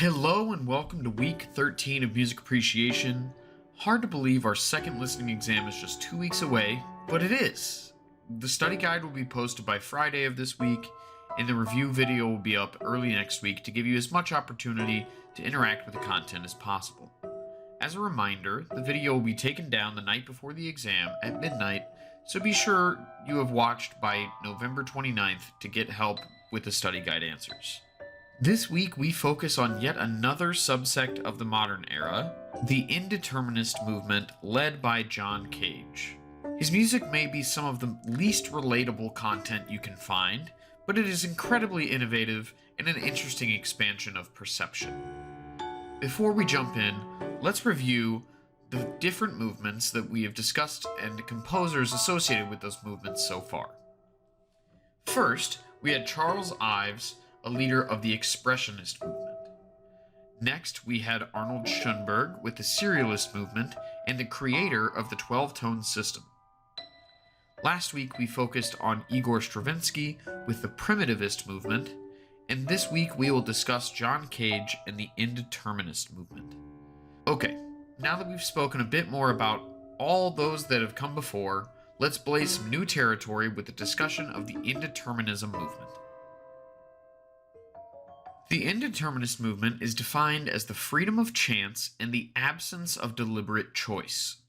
Hello and welcome to week 13 of Music Appreciation. Hard to believe our second listening exam is just 2 weeks away, but it is. The study guide will be posted by Friday of this week, and the review video will be up early next week to give you as much opportunity to interact with the content as possible. As a reminder, the video will be taken down the night before the exam at midnight, so be sure you have watched by November 29th to get help with the study guide answers. This week we focus on yet another subsect of the modern era, the indeterminist movement led by John Cage. His music may be some of the least relatable content you can find, but it is incredibly innovative and an interesting expansion of perception. Before we jump in, let's review the different movements that we have discussed and the composers associated with those movements so far. First, we had Charles Ives, a leader of the Expressionist movement. Next, we had Arnold Schoenberg with the Serialist movement and the creator of the 12-tone system. Last week, we focused on Igor Stravinsky with the Primitivist movement, and this week we will discuss John Cage and the Indeterminist movement. Okay, now that we've spoken a bit more about all those that have come before, let's blaze some new territory with the discussion of the Indeterminism movement. The Indeterminist movement is defined as the freedom of chance and the absence of deliberate choice.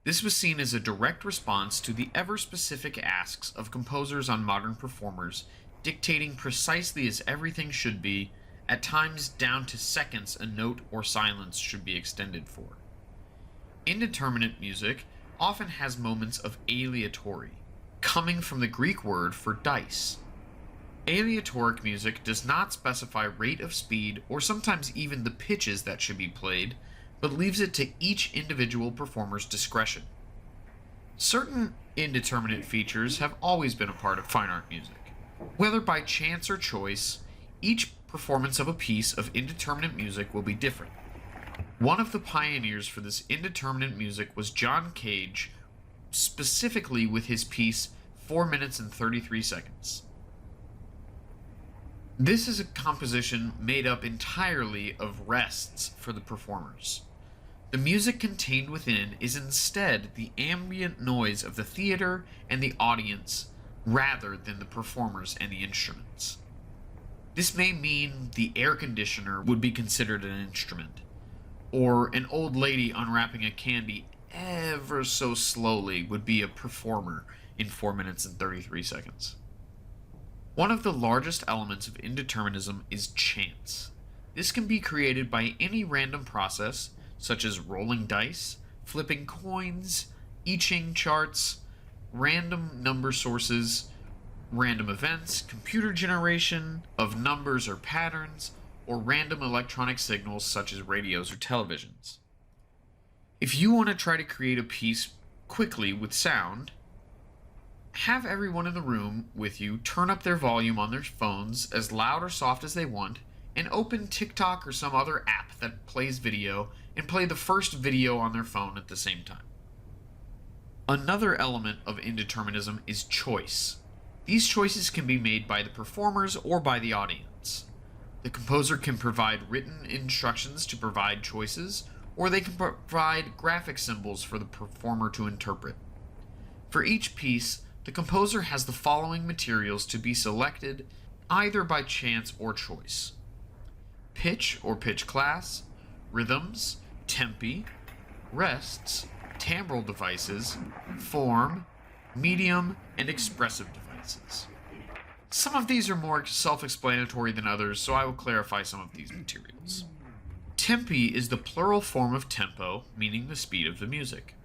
This was seen as a direct response to the ever-specific asks of composers on modern performers, dictating precisely as everything should be, at times down to seconds a note or silence should be extended for. Indeterminate music often has moments of aleatory, coming from the Greek word for dice. Aleatoric music does not specify rate of speed or sometimes even the pitches that should be played, but leaves it to each individual performer's discretion. Certain indeterminate features have always been a part of fine art music. Whether by chance or choice, each performance of a piece of indeterminate music will be different. One of the pioneers for this indeterminate music was John Cage, specifically with his piece 4 minutes and 33 seconds. This is a composition made up entirely of rests for the performers. The music contained within is instead the ambient noise of the theater and the audience rather than the performers and the instruments. This may mean the air conditioner would be considered an instrument, or an old lady unwrapping a candy ever so slowly would be a performer in 4 minutes and 33 seconds. One of the largest elements of indeterminism is chance. This can be created by any random process, such as rolling dice, flipping coins, I Ching charts, random number sources, random events, computer generation of numbers or patterns, or random electronic signals such as radios or televisions. If you want to try to create a piece quickly with sound, have everyone in the room with you turn up their volume on their phones as loud or soft as they want, and open TikTok or some other app that plays video and play the first video on their phone at the same time. Another element of indeterminism is choice. These choices can be made by the performers or by the audience. The composer can provide written instructions to provide choices, or they can provide graphic symbols for the performer to interpret. For each piece, the composer has the following materials to be selected either by chance or choice: pitch or pitch class, rhythms, tempi, rests, timbral devices, form, medium, and expressive devices. Some of these are more self-explanatory than others, so I will clarify some of these materials. Tempi is the plural form of tempo, meaning the speed of the music.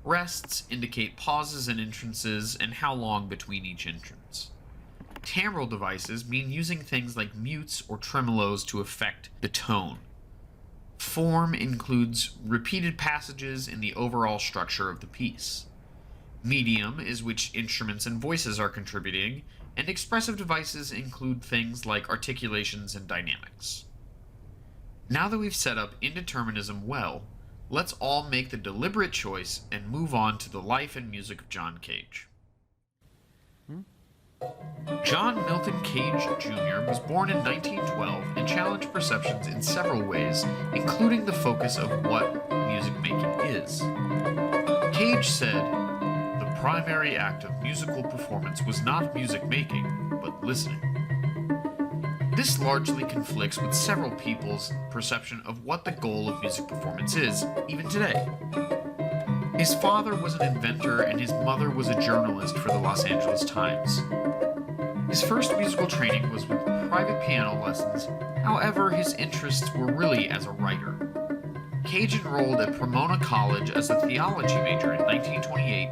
Rests indicate pauses and entrances and how long between each entrance. Timbral devices mean using things like mutes or tremolos to affect the tone. Form includes repeated passages in the overall structure of the piece. Medium is which instruments and voices are contributing, and expressive devices include things like articulations and dynamics. Now that we've set up indeterminism well, let's all make the deliberate choice and move on to the life and music of John Cage. John Milton Cage Jr. was born in 1912 and challenged perceptions in several ways, including the focus of what music making is. Cage said, "The primary act of musical performance was not music making, but listening." This largely conflicts with several people's perception of what the goal of music performance is, even today. His father was an inventor and his mother was a journalist for the Los Angeles Times. His first musical training was with private piano lessons, however, his interests were really as a writer. Cage enrolled at Pomona College as a theology major in 1928,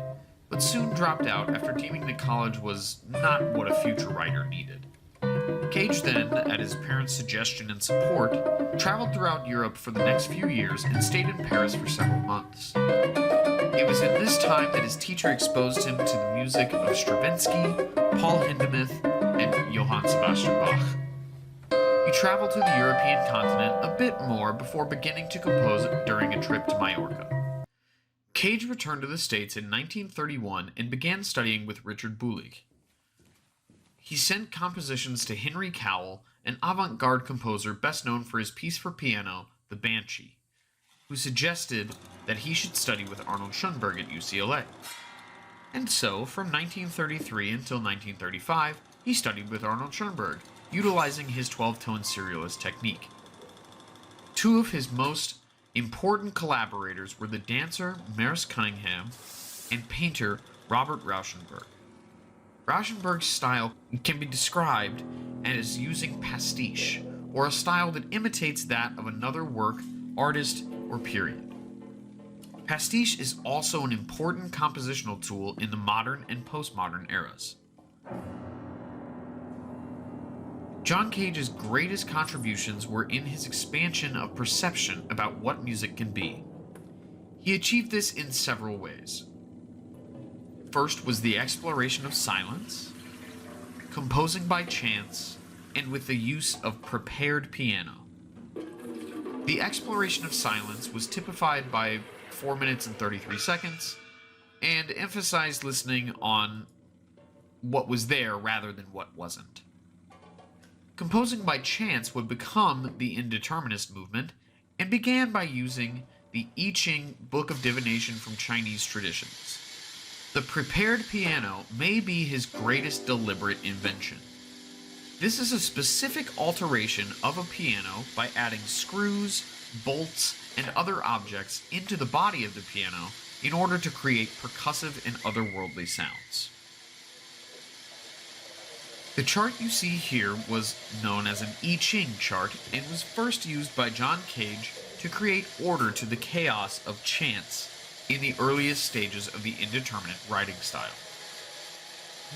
but soon dropped out after deeming the college was not what a future writer needed. Cage then, at his parents' suggestion and support, traveled throughout Europe for the next few years and stayed in Paris for several months. It was in this time that his teacher exposed him to the music of Stravinsky, Paul Hindemith, and Johann Sebastian Bach. He traveled to the European continent a bit more before beginning to compose during a trip to Majorca. Cage returned to the States in 1931 and began studying with Richard Bulig. He sent compositions to Henry Cowell, an avant-garde composer best known for his piece for piano, The Banshee, who suggested that he should study with Arnold Schoenberg at UCLA. And so, from 1933 until 1935, he studied with Arnold Schoenberg, utilizing his 12-tone serialist technique. Two of his most important collaborators were the dancer Maris Cunningham and painter Robert Rauschenberg. Rauschenberg's style can be described as using pastiche, or a style that imitates that of another work, artist, or period. Pastiche is also an important compositional tool in the modern and postmodern eras. John Cage's greatest contributions were in his expansion of perception about what music can be. He achieved this in several ways. First was the exploration of silence, composing by chance, and with the use of prepared piano. The exploration of silence was typified by 4 minutes and 33 seconds, and emphasized listening on what was there rather than what wasn't. Composing by chance would become the indeterminist movement, and began by using the I Ching Book of Divination from Chinese traditions. The prepared piano may be his greatest deliberate invention. This is a specific alteration of a piano by adding screws, bolts, and other objects into the body of the piano in order to create percussive and otherworldly sounds. The chart you see here was known as an I Ching chart and was first used by John Cage to create order to the chaos of chance in the earliest stages of the indeterminate writing style.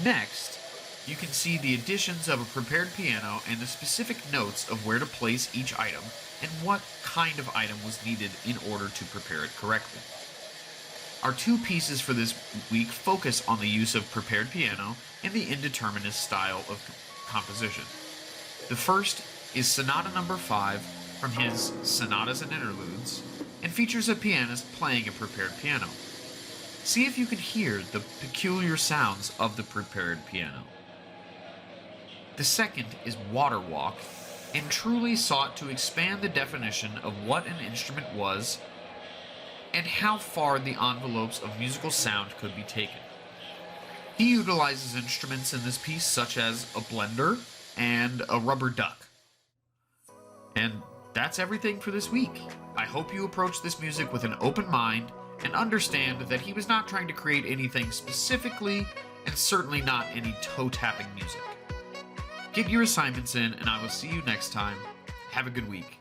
Next, you can see the additions of a prepared piano and the specific notes of where to place each item and what kind of item was needed in order to prepare it correctly. Our two pieces for this week focus on the use of prepared piano and the indeterminist style of composition. The first is Sonata No. 5 from his Sonatas and Interludes, and features a pianist playing a prepared piano. See if you can hear the peculiar sounds of the prepared piano. The second is Water Walk, and truly sought to expand the definition of what an instrument was and how far the envelopes of musical sound could be taken. He utilizes instruments in this piece such as a blender and a rubber duck. And that's everything for this week. I hope you approach this music with an open mind and understand that he was not trying to create anything specifically, and certainly not any toe-tapping music. Get your assignments in, and I will see you next time. Have a good week.